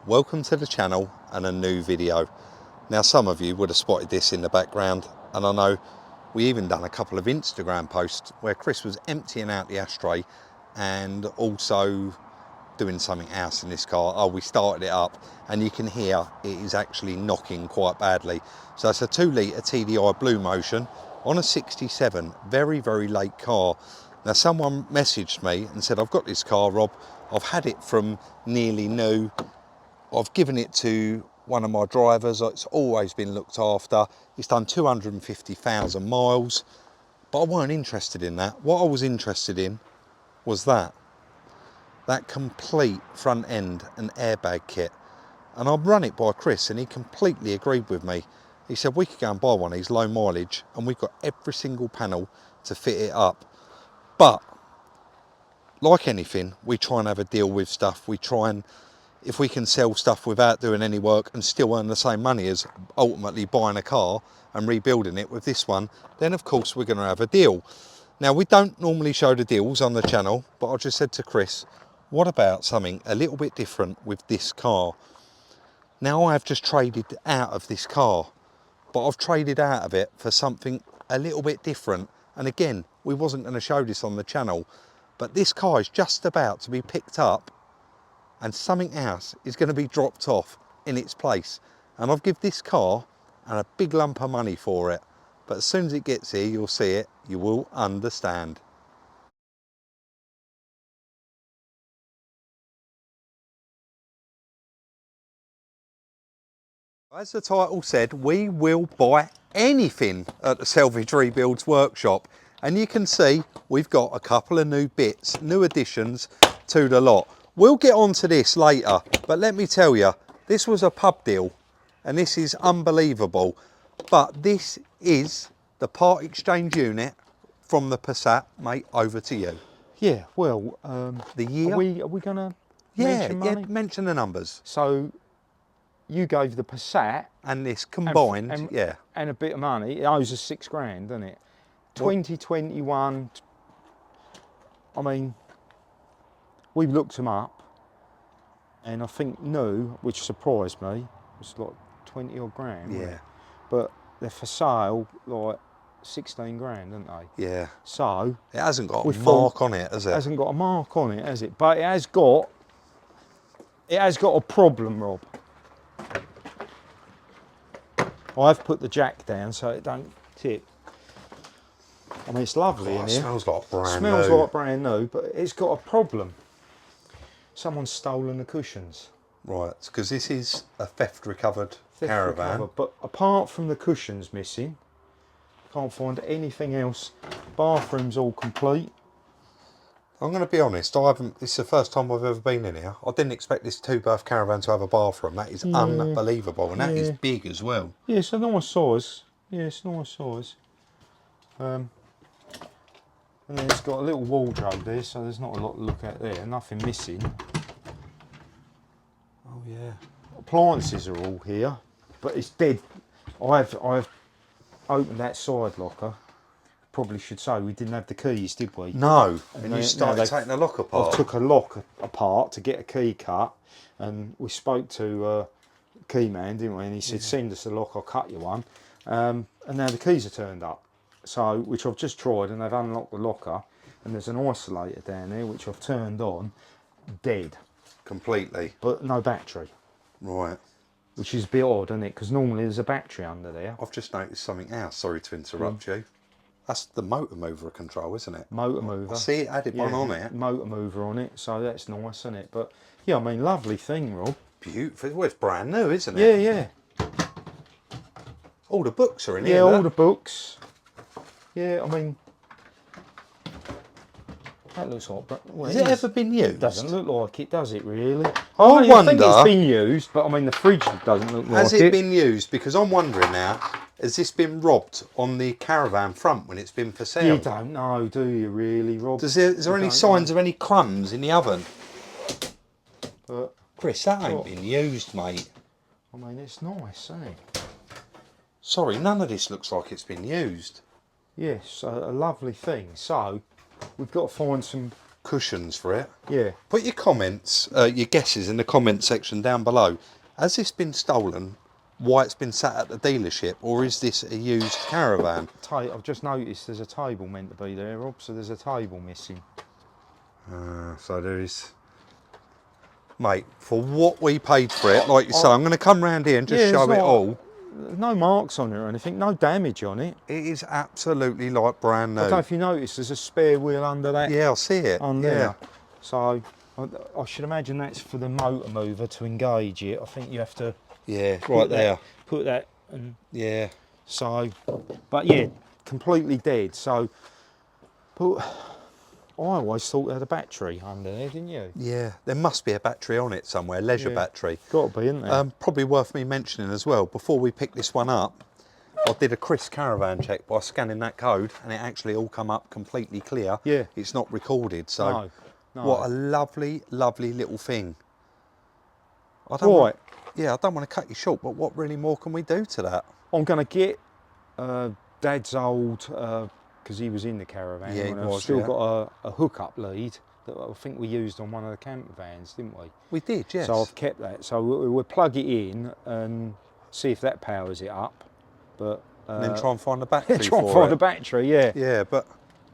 welcome to the channel and a new video. Now some of you would have spotted this in the background, and I know we even done a couple of Instagram posts where Chris was emptying out the ashtray and also doing something else in this car. Oh, we started it up and you can hear it is actually knocking quite badly. So it's a 2 litre TDI Blue Motion on a 67, very late car. Now someone messaged me and said, I've got this car, Rob, I've had it from nearly new, I've given it to one of my drivers, it's always been looked after, it's done 250,000 miles, but I weren't interested in that. What I was interested in was that complete front end and airbag kit. And I've run it by Chris and he completely agreed with me. He said we could go and buy one of these low mileage and we've got every single panel to fit it up. But like anything, we try and have a deal with stuff. We try and, if we can sell stuff without doing any work and still earn the same money as ultimately buying a car and rebuilding it with this one, then of course we're going to have a deal. Now we don't normally show the deals on the channel, but I just said to Chris, what about something a little bit different with this car? Now I've just traded out of this car, but I've traded out of it for something a little bit different. And again, we wasn't going to show this on the channel, but this car is just about to be picked up and something else is going to be dropped off in its place. And I've given this car and a big lump of money for it. But as soon as it gets here, you'll see it, you will understand. As the title said, we will buy anything at the Salvage Rebuilds workshop. And you can see we've got a couple of new bits, new additions to the lot. We'll get onto this later, but let me tell you, this was a pub deal and this is unbelievable. But this is the part exchange unit from the Passat, mate, over to you. Yeah, well, the year. Are we going to mention money? Yeah, mention the numbers. So you gave the Passat and this combined, and a bit of money. It owes us £6,000, doesn't it? 2021. I mean, we've looked them up, and I think new, which surprised me, was like 20 odd grand. Yeah. But they're for sale like 16 grand, aren't they? Yeah. So it hasn't got a mark on it, has it? It hasn't got a mark on it, has it? But it has got a problem, Rob. I've put the jack down so it don't tip. I mean, it's lovely in here. It smells like brand new. Smells like brand new, but it's got a problem. Someone's stolen the cushions. Right, because this is a theft recovered Caravan. But apart from the cushions missing, can't find anything else. Bathroom's all complete. I'm going to be honest, this is the first time I've ever been in here. I didn't expect this 2-berth Caravan to have a bathroom. That is unbelievable, and that is big as well. Yeah, it's a nice size. Yeah, it's a nice size. And then it's got a little wardrobe there, so there's not a lot to look at there. Nothing missing. Oh yeah. Appliances are all here, but it's dead. I've opened that side locker. Probably should say we didn't have the keys, did we? No. And you started taking the lock apart. I took a lock apart to get a key cut, and we spoke to key man, didn't we? And he said, send us a lock, I'll cut you one. And now the keys are turned up. So, which I've just tried, and they've unlocked the locker, and there's an isolator down there which I've turned on, dead. Completely. But no battery. Right. Which is a bit odd, isn't it? Because normally there's a battery under there. I've just noticed something else, sorry to interrupt you. That's the motor mover control, isn't it? Motor mover. I see it added one on it. Motor mover on it, so that's nice, isn't it? But yeah, I mean, lovely thing, Rob. Beautiful. Well, it's brand new, isn't it? Yeah. All the books are in here. Yeah, all the books. Yeah, I mean, that looks like. Well, has it ever been used? It doesn't look like it, does it? Really? I wonder. I think it's been used, but I mean, the fridge doesn't look like it. Has it been used? Because I'm wondering now. Has this been robbed on the Caravan front when it's been for sale? You don't know, do you really, Rob? Is there any signs of any crumbs in the oven? But Chris, that ain't been used, mate. I mean, it's nice, isn't it? Sorry, none of this looks like it's been used. Yes, a lovely thing. So, we've got to find some cushions for it. Yeah. Put your comments, your guesses in the comment section down below. Has this been stolen? Why it's been sat at the dealership, or is this a used Caravan? I've just noticed there's a table meant to be there, Rob, so there's a table missing. So there is, mate, for what we paid for it, like you say, I'm going to come round here and just show it all. No marks on it or anything, no damage on it. It is absolutely like brand new. I don't know if you noticed, there's a spare wheel under that. Yeah, I see it. On there. So I should imagine that's for the motor mover to engage it. I think you have to. Yeah, right there. Put that and. Yeah. So, but yeah, completely dead. So, but I always thought it had a battery under there, didn't you? Yeah, there must be a battery on it somewhere, leisure battery. Got to be, isn't there? Probably worth me mentioning as well, before we pick this one up, I did a Chris Caravan check by scanning that code, and it actually all come up completely clear. Yeah. It's not recorded, so no. What a lovely, lovely little thing. I don't want to cut you short, but what really more can we do to that? I'm going to get Dad's old, because he was in the Caravan. Yeah, he was, I've still got a hookup lead that I think we used on one of the camper vans, didn't we? We did, yes. So I've kept that. So we'll plug it in and see if that powers it up. But and then try and find the battery try and find the battery, yeah. Yeah, but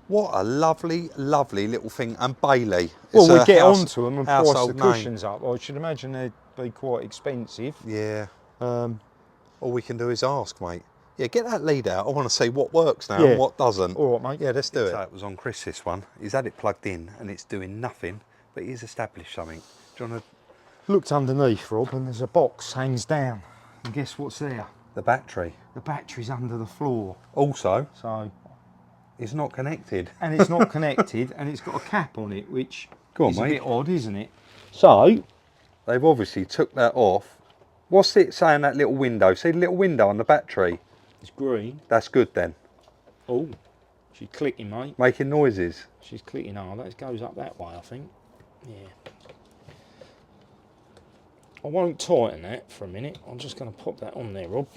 what a lovely, lovely little thing. And Bailey. Well, we'll get onto them and price the name. cushions up. I should imagine they'd be quite expensive. Yeah. All we can do is ask, mate. Yeah, get that lead out. I want to see what works now and what doesn't. All right, mate. Yeah, let's do it. So it was on Chris, this one. He's had it plugged in and it's doing nothing, but he's established something. Do you want to... Looked underneath, Rob, and there's a box hangs down. And guess what's there? The battery. The battery's under the floor. Also, so it's not connected. And it's not connected, and it's got a cap on it, which is mate. a bit odd, isn't it? So they've obviously took that off. What's it saying, that little window? See the little window on the battery? It's green. That's good then. Oh, she's clicking, mate. Making noises. She's clicking. Oh, that goes up that way, I think. Yeah. I won't tighten that for a minute. I'm just going to pop that on there, Rob.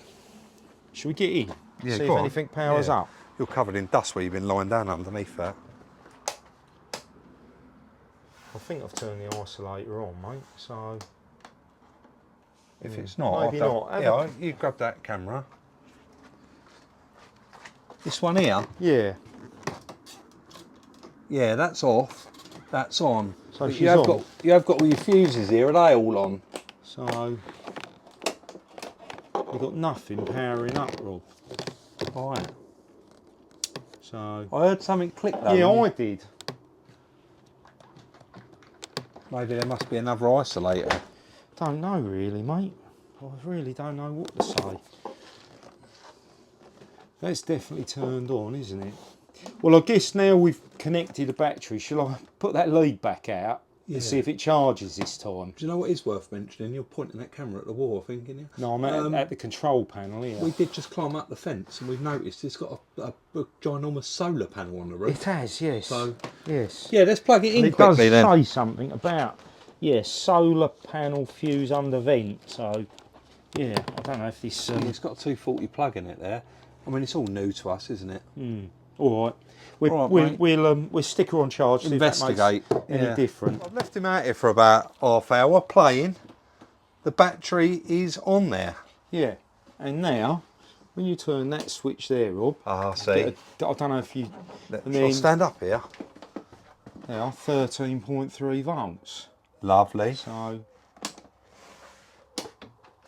Should we get in? Yeah, see if anything powers up. You're covered in dust where you've been lying down underneath that. I think I've turned the isolator on, mate. So if it's not, maybe not. Yeah, you grab that camera. This one here. Yeah. Yeah, that's off. That's on. So you have got all your fuses here. Are they all on? So we've got nothing powering up, Rob. Right. So I heard something click though. Yeah, I did. Maybe there must be another isolator. Don't know really, mate. I really don't know what to say. That's definitely turned on, isn't it? Well, I guess now we've connected the battery, shall I put that lead back out and see if it charges this time? Do you know what is worth mentioning? You're pointing that camera at the wall, I think, aren't you? No, I'm at the control panel here. We did just climb up the fence and we've noticed it's got a ginormous solar panel on the roof. It has, yes. So, yes. Yeah, let's plug it in quickly then. It then. does say something about, solar panel fuse under vent, so, yeah, I don't know if this... it's got a 240 plug in it there. I mean, it's all new to us, isn't it? All right. We'll stick her on charge. Investigate. See if that makes any different. I've left him out here for about half hour playing. The battery is on there. Yeah. And now, when you turn that switch there, Rob. I see. I don't know if you... Shall I stand up here? Now, 13.3 volts. Lovely. So...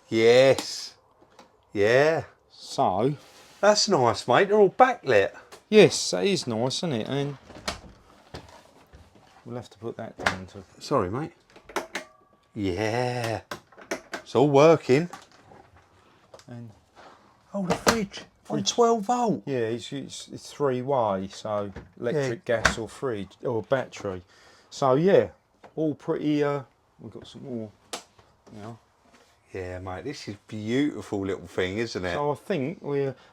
Yes. Yeah. So... That's nice, mate. They're all backlit. Yes, that is nice, isn't it? And we'll have to put that down to... Sorry, mate. Yeah. It's all working. And oh, the fridge. On 12 volt. Yeah, it's 3-way, so electric, gas or fridge or battery. So yeah, all pretty. We've got some more. Yeah, mate. This is a beautiful little thing, isn't it? So I think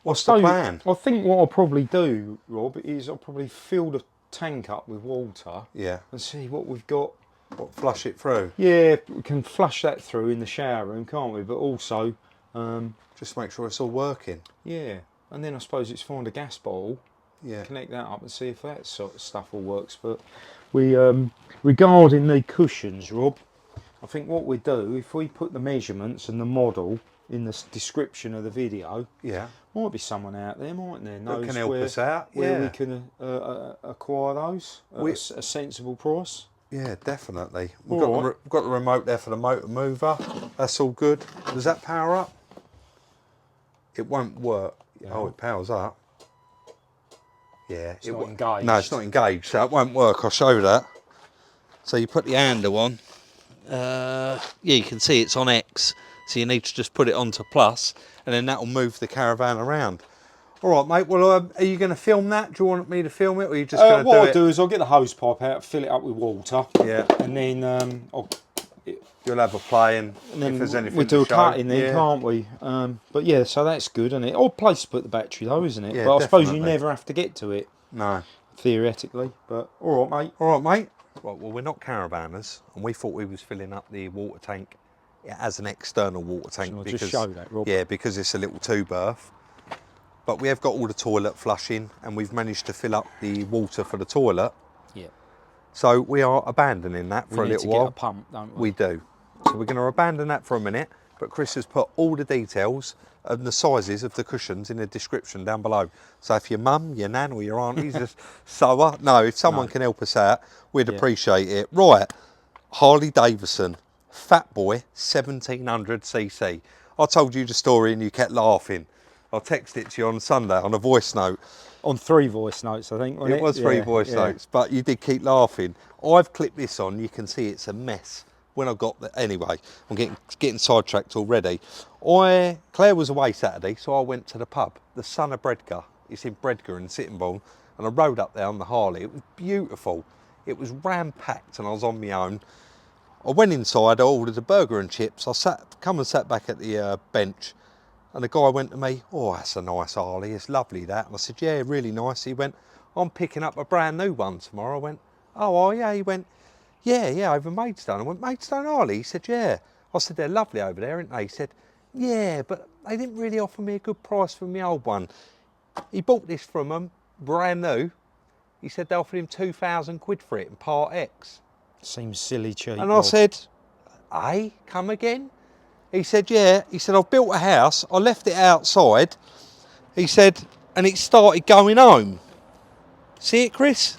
What's the plan? I think what I'll probably do, Rob, is I'll probably fill the tank up with water. Yeah. And see what we've got. What, flush it through? Yeah, we can flush that through in the shower room, can't we? But also, just make sure it's all working. Yeah, and then I suppose it's find a gas bottle. Yeah. Connect that up and see if that sort of stuff all works. But We regarding the cushions, Rob, I think what we do, if we put the measurements and the model in the description of the video, Yeah. might be someone out there, mightn't there, That knows can help us out. where we Yeah. can acquire those at a sensible price. Yeah, definitely. We've All got, right. we've got the remote there for the motor mover. That's all good. Does that power up? It won't work. Oh, it powers up. Yeah. It's not engaged. No, it's not engaged, so it won't work. I'll show you that. So you put the handle on. Yeah, you can see it's on X. So you need to just put it onto plus, and then that will move the Caravan around. All right, mate. Well, are you going to film that? Do you want me to film it, or are you just going to do it? What I'll do is I'll get the hose pipe out, fill it up with water. Yeah. And then You'll have a play, and then if there's anything we do a to show, cut in there, yeah. can't we? But yeah, so that's good, isn't it? Odd place to put the battery though, isn't it? Yeah, but I suppose you definitely. never have to get to it, No. theoretically. But all right, mate. All right, mate. Right, well, we're not caravanners, and we thought we was filling up the water tank as an external water tank. Shall I because, just show that, Rob? Yeah, because it's a little two-berth. But we have got all the toilet flushing, and we've managed to fill up the water for the toilet. Yeah. So we are abandoning that for a little while. Get a pump, don't we? We do. So we're going to abandon that for a minute, but Chris has put all the details and the sizes of the cushions in the description down below. So if your mum, your nan or your auntie's a sewer, if someone can help us out, we'd appreciate it. Right, Harley Davidson, Fat Boy 1700cc. I told you the story and you kept laughing. I'll text it to you on Sunday on a voice note. On 3 voice notes, I think. It was 3 voice notes, but you did keep laughing. I've clipped this on, you can see it's a mess. When I got there, anyway, I'm getting sidetracked already. Claire was away Saturday, so I went to the pub, the Son of Bredgar. It's in Bredgar in Sittingbourne, and I rode up there on the Harley. It was beautiful. It was ram-packed, and I was on my own. I went inside, I ordered a burger and chips. I sat back at the bench, and the guy went to me, "Oh, that's a nice Harley, it's lovely that." And I said, "Yeah, really nice." He went, "I'm picking up a brand new one tomorrow." I went, "Oh, are you?" He went, yeah, over Maidstone. I went, "Maidstone Harley?" He said, "Yeah." I said, "They're lovely over there, aren't they?" He said, "Yeah, but they didn't really offer me a good price for my old one." He bought this from them, brand new. He said they offered him 2,000 quid for it in Part X. Seems silly cheap. And I said, come again? He said, "Yeah." He said, "I've built a house, I left it outside." He said, "and it started going home." See it, Chris?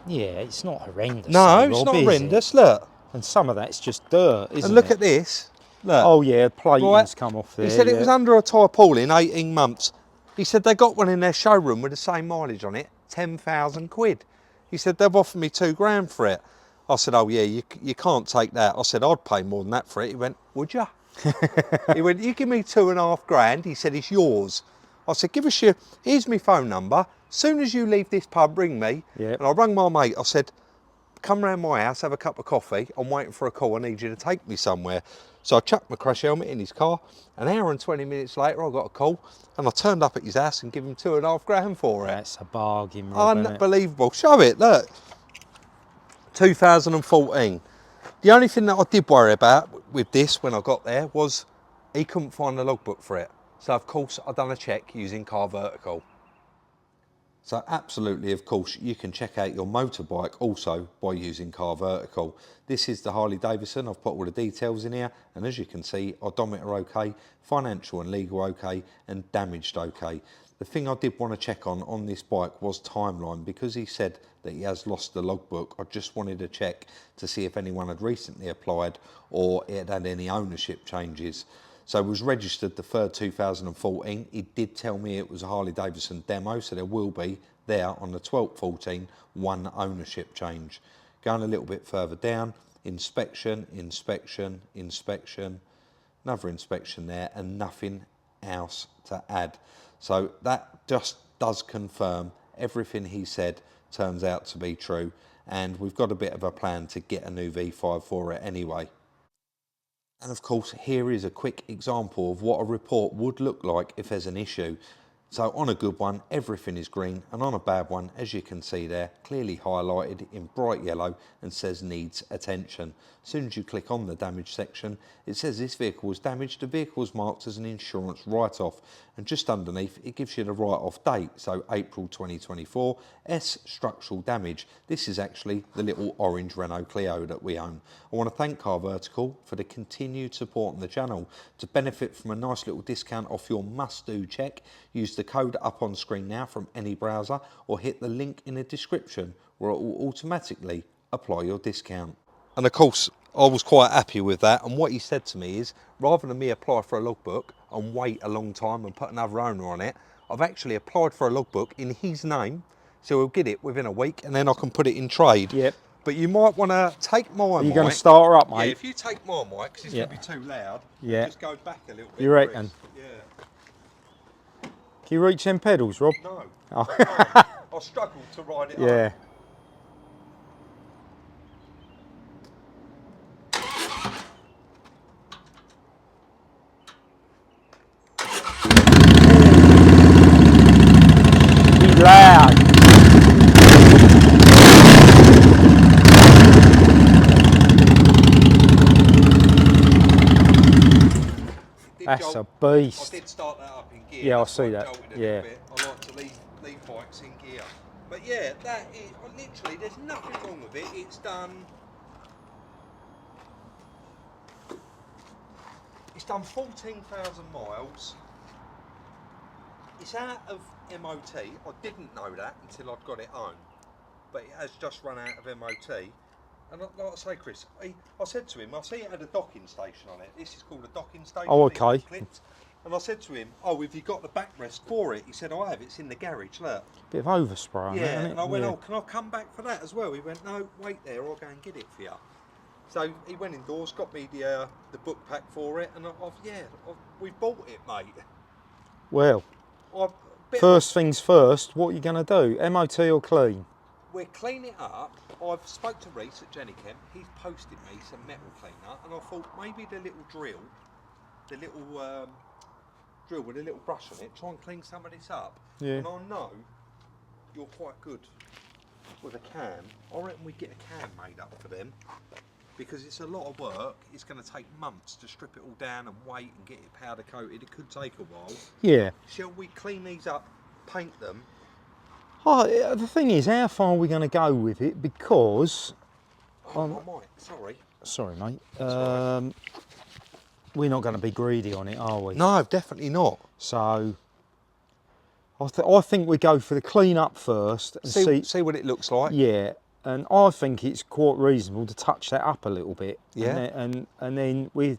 Yeah, it's not horrendous. No, though, it's Rob, not is horrendous, it? look. And some of that's just dirt, isn't it? And look at this. Look. Oh yeah, plating's Right. come off there. He said it was under a tarpaulin 18 months. He said they got one in their showroom with the same mileage on it, 10,000 quid. He said they've offered me 2 grand for it. I said, "Oh yeah, you can't take that." I said, "I'd pay more than that for it." He went, "Would you?" He went, "You give me 2.5 grand. He said, "It's yours." I said, "Here's my phone number. Soon as you leave this pub, ring me." Yep. And I rang my mate. I said, "Come round my house, have a cup of coffee. I'm waiting for a call. I need you to take me somewhere." So I chucked my crash helmet in his car. An hour and 20 minutes later, I got a call, and I turned up at his house and gave him 2.5 grand for it. That's a bargain, Rob, isn't it? Unbelievable. Show it, look. 2014. The only thing that I did worry about with this when I got there was he couldn't find the logbook for it. So of course I done a check using Car Vertical. So absolutely, of course, you can check out your motorbike also by using Car Vertical. This is the Harley Davidson. I've put all the details in here, and as you can see, odometer okay, financial and legal okay, and damaged okay. The thing I did want to check on this bike was timeline, because he said that he has lost the logbook. I just wanted to check to see if anyone had recently applied or it had any ownership changes. So it was registered the 3rd 2014. He did tell me it was a Harley Davidson demo, so there will be there on the 12th 14 one ownership change. Going a little bit further down, inspection, inspection, inspection, another inspection there, and nothing else to add. So that just does confirm everything he said turns out to be true, and we've got a bit of a plan to get a new V5 for it anyway. And of course, here is a quick example of what a report would look like if there's an issue. So on a good one, everything is green, and on a bad one, as you can see there, clearly highlighted in bright yellow and says needs attention. As soon as you click on the damage section, it says this vehicle was damaged. The vehicle is marked as an insurance write-off, and just underneath it gives you the write-off date, so April 2024, S structural damage. This is actually the little orange Renault Clio that we own. I want to thank Car Vertical for the continued support on the channel. To benefit from a nice little discount off your must-do check, use the code up on screen now from any browser, or hit the link in the description where it will automatically apply your discount. And of course, I was quite happy with that, and what he said to me is, rather than me apply for a logbook and wait a long time and put another owner on it, I've actually applied for a logbook in his name, so we'll get it within a week and then I can put it in trade. Yep. But you might want to take my mic. Are you going to start her up, mate? Yeah, if you take my mic, because it's going to be too loud, just go back a little bit. You reckon? Chris. Yeah. Can you reach them pedals, Rob? No. Oh. No. I struggled to ride it Yeah. Be loud. That's a beast. I did start that up in gear. Yeah, I see that. Yeah. I like to leave bikes in gear. But yeah, that is literally, there's nothing wrong with it. It's done 14,000 miles. It's out of MOT. I didn't know that until I'd got it home. But it has just run out of MOT. And like I say, Chris, I said to him, I see it had a docking station on it. This is called a docking station. Oh, okay. And I said to him, oh, have you got the backrest for it? He said, I have, it's in the garage, look. Bit of overspray on Yeah, it, isn't it? and I went, oh, can I come back for that as well? He went, no, wait there, I'll go and get it for you. So he went indoors, got me the book pack for it, and we bought it, mate. Well, first things first, what are you going to do? MOT or clean? We're cleaning it up. I've spoke to Reese at Jennychem. He's posted me some metal cleaner, and I thought maybe the little drill with a little brush on it, try and clean some of this up. Yeah. And I know you're quite good with a can. I reckon we get a can made up for them, because it's a lot of work. It's going to take months to strip it all down and wait and get it powder coated. It could take a while. Yeah. Shall we clean these up, paint them? Oh, the thing is, how far are we going to go with it? Because... I might, sorry. Sorry, mate. We're not going to be greedy on it, are we? No, definitely not. So, I think we go for the clean up first. And see what it looks like. Yeah, and I think it's quite reasonable to touch that up a little bit. Yeah. And then we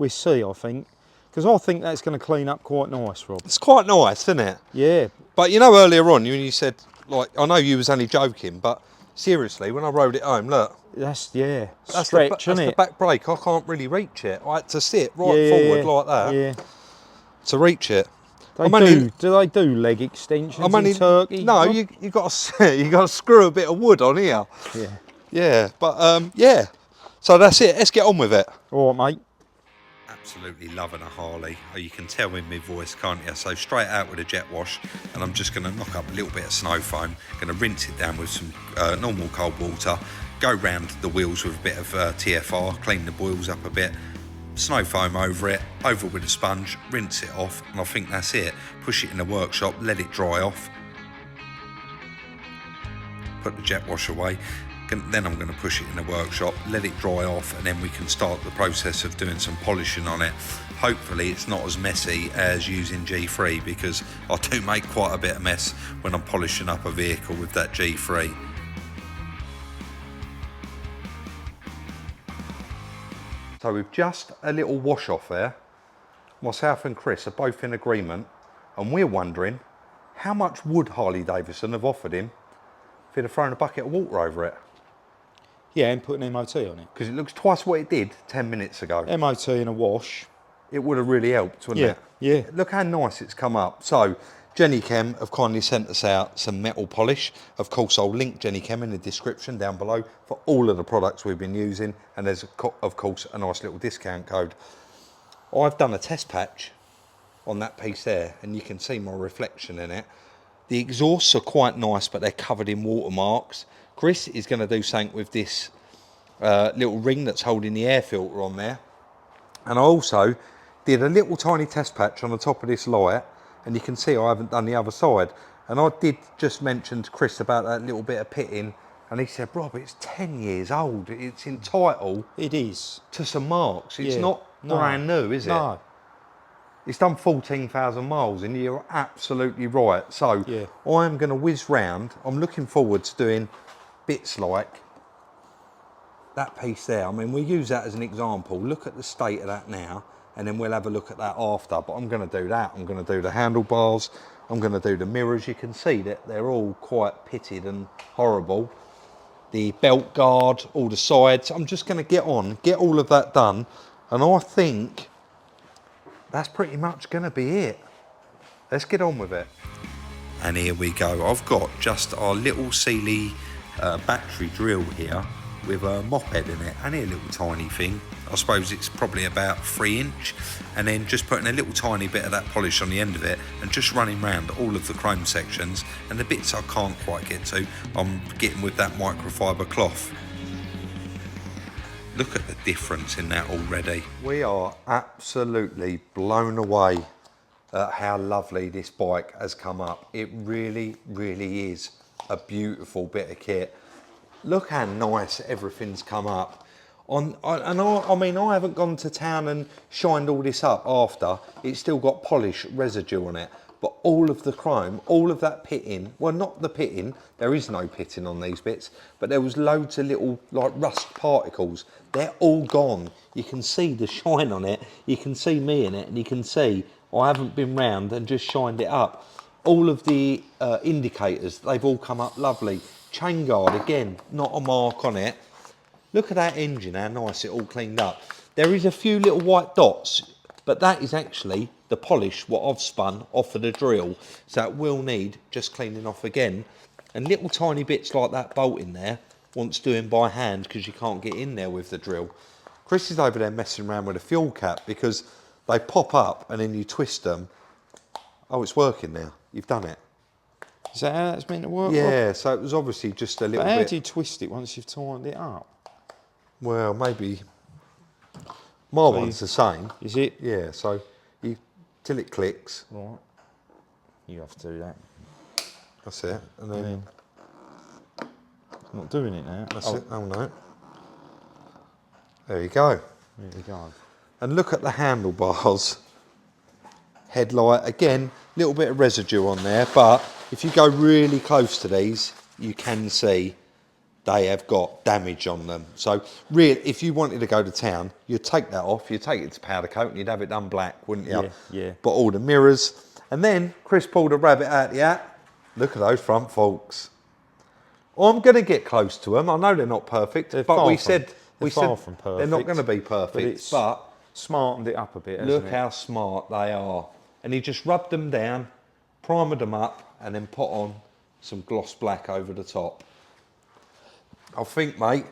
see, I think. Because I think that's going to clean up quite nice, Rob. It's quite nice, isn't it? Yeah. But you know, earlier on, you said, like, I know you was only joking, but seriously, when I rode it home, look. That's stretch, isn't it? That's the back brake. I can't really reach it. I had to sit forward like that to reach it. Do they do leg extensions in Turkey? No, you got to screw a bit of wood on here. Yeah. Yeah, but yeah. So that's it. Let's get on with it. All right, mate. Absolutely loving a Harley. Oh, you can tell in my voice, can't you? So straight out with a jet wash, and I'm just going to knock up a little bit of snow foam. Going to rinse it down with some normal cold water. Go round the wheels with a bit of TFR, clean the wheels up a bit. Snow foam over it, over with a sponge, rinse it off, and I think that's it. Push it in the workshop, let it dry off. Put the jet wash away. Then I'm going to push it in the workshop, let it dry off, and then we can start the process of doing some polishing on it. Hopefully it's not as messy as using G3, because I do make quite a bit of mess when I'm polishing up a vehicle with that G3. So with just a little wash off there, myself and Chris are both in agreement, and we're wondering how much would Harley Davidson have offered him if he'd have thrown a bucket of water over it. Yeah, and put an MOT on it. Because it looks twice what it did 10 minutes ago. MOT and a wash. It would have really helped, wouldn't it? Yeah. Look how nice it's come up. So, Jennychem have kindly sent us out some metal polish. Of course, I'll link Jennychem in the description down below for all of the products we've been using. And there's, of course, a nice little discount code. I've done a test patch on that piece there, and you can see my reflection in it. The exhausts are quite nice, but they're covered in watermarks. Chris is going to do something with this little ring that's holding the air filter on there. And I also did a little tiny test patch on the top of this light, and you can see I haven't done the other side. And I did just mention to Chris about that little bit of pitting, and he said, Rob, it's 10 years old. It's entitled It is. to some marks. It's Yeah. not brand new, is it? No. It's done 14,000 miles, and you're absolutely right. So Yeah. I'm going to whiz round. I'm looking forward to doing bits like that piece there. I mean, we use that as an example. Look at the state of that now, and then we'll have a look at that after. But I'm going to do that. I'm going to do the handlebars. I'm going to do the mirrors. You can see that they're all quite pitted and horrible. The belt guard, all the sides. I'm just going to get all of that done, and I think that's pretty much going to be it. Let's get on with it. And here we go. I've got just our little Sealy battery drill here with a moped in it, only a little tiny thing. I suppose it's probably about 3 inch, and then just putting a little tiny bit of that polish on the end of it and just running around all of the chrome sections, and the bits I can't quite get to, I'm getting with that microfiber cloth. Look at the difference in that already. We are absolutely blown away at how lovely this bike has come up. It really, really is a beautiful bit of kit. Look how nice everything's come up. I mean, I haven't gone to town and shined all this up after. It's still got polish residue on it. But all of the chrome, all of that pitting, well, not the pitting, there is no pitting on these bits, but there was loads of little like rust particles. They're all gone. You can see the shine on it, you can see me in it, and you can see I haven't been round and just shined it up. All of the indicators, they've all come up lovely. Chain guard, again, not a mark on it. Look at that engine, how nice it all cleaned up. There is a few little white dots, but that is actually the polish what I've spun off of the drill, so it will need just cleaning off again. And little tiny bits like that bolt in there wants doing by hand because you can't get in there with the drill. Chris is over there messing around with a fuel cap because they pop up and then you twist them. Oh, it's working now. You've done it. Is that how that's meant to work? Yeah, so it was obviously just a little But how bit. do you twist it once you've tightened it up? Well, maybe my one's the same. Is it? Yeah, so you till it clicks. Right. You have to do that. That's it. And then I'm not doing it now. that's it. Oh no. There you go. There we go. And look at the handlebars. Headlight, again, little bit of residue on there, but if you go really close to these, you can see they have got damage on them. So really, if you wanted to go to town, you'd take that off, you'd take it to powder coat and you'd have it done black, wouldn't you? Yeah, yeah. But all the mirrors. And then Chris pulled a rabbit out the hat. Look at those front forks. I'm going to get close to them. I know they're not perfect, but we said they're not going to be perfect. But smartened it up a bit, look how smart they are. And he just rubbed them down, primered them up, and then put on some gloss black over the top. I think, mate,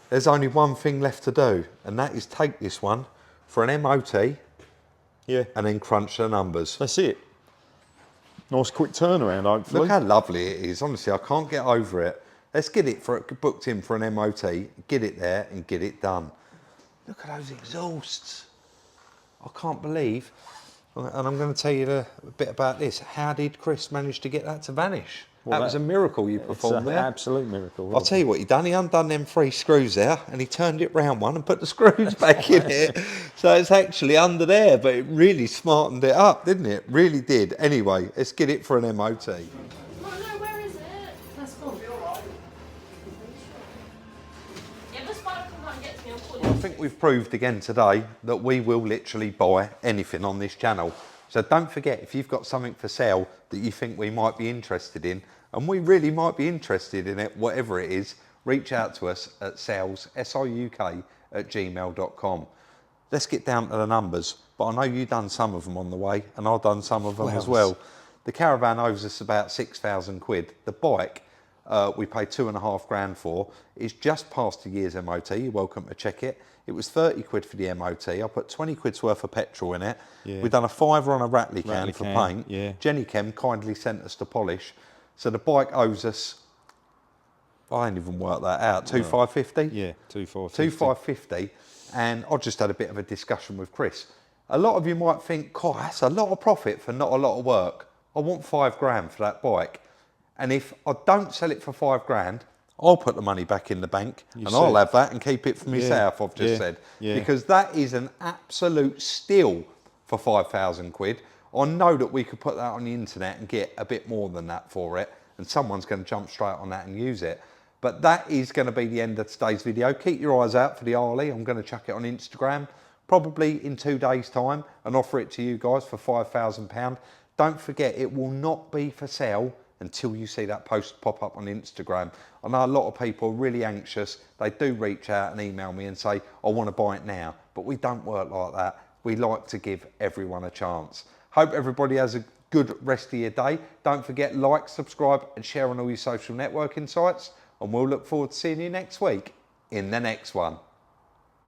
there's only one thing left to do, and that is take this one for an MOT, yeah, and then crunch the numbers. That's it. Nice quick turnaround, hopefully. Look how lovely it is. Honestly, I can't get over it. Let's get it booked in for an MOT, get it there, and get it done. Look at those exhausts. I can't believe. And I'm going to tell you a bit about this. How did Chris manage to get that to vanish? Well, that was a miracle you performed there. Absolute miracle. I'll tell you what he done. He undone them 3 screws there and he turned it round one and put the screws back in it. So it's actually under there, but it really smartened it up, didn't it? Really did. Anyway, let's get it for an MOT. Oh no, where is it? That's gone. Yeah, this one will come out and get me. I think we've proved again today that we will literally buy anything on this channel. So don't forget, if you've got something for sale that you think we might be interested in, and we really might be interested in it, whatever it is, reach out to us at sales, SIUK@gmail.com. Let's get down to the numbers, but I know you've done some of them on the way, and I've done some of them as well. The Caravan owes us about 6,000 quid. The bike, we paid 2.5 grand for. It's just past a year's MOT. You're welcome to check it. It was 30 quid for the MOT. I put 20 quid's worth of petrol in it. Yeah. We've done a fiver on a Rattly can for paint. Yeah. Jenny Chem kindly sent us to polish. So the bike owes us, I ain't even worked that out, 2,550? Yeah, 2,550. 2,550. And I just had a bit of a discussion with Chris. A lot of you might think, God, that's a lot of profit for not a lot of work. I want 5 grand for that bike. And if I don't sell it for 5 grand, I'll put the money back in the bank and I'll have that and keep it for myself, I've just said. Yeah. Because that is an absolute steal for 5,000 quid. I know that we could put that on the internet and get a bit more than that for it, and someone's going to jump straight on that and use it. But that is going to be the end of today's video. Keep your eyes out for the Harley. I'm going to chuck it on Instagram probably in 2 days' time and offer it to you guys for £5,000. Don't forget, it will not be for sale until you see that post pop up on Instagram. I know a lot of people are really anxious. They do reach out and email me and say, I want to buy it now. But we don't work like that. We like to give everyone a chance. Hope everybody has a good rest of your day. Don't forget, like, subscribe and share on all your social networking sites. And we'll look forward to seeing you next week in the next one.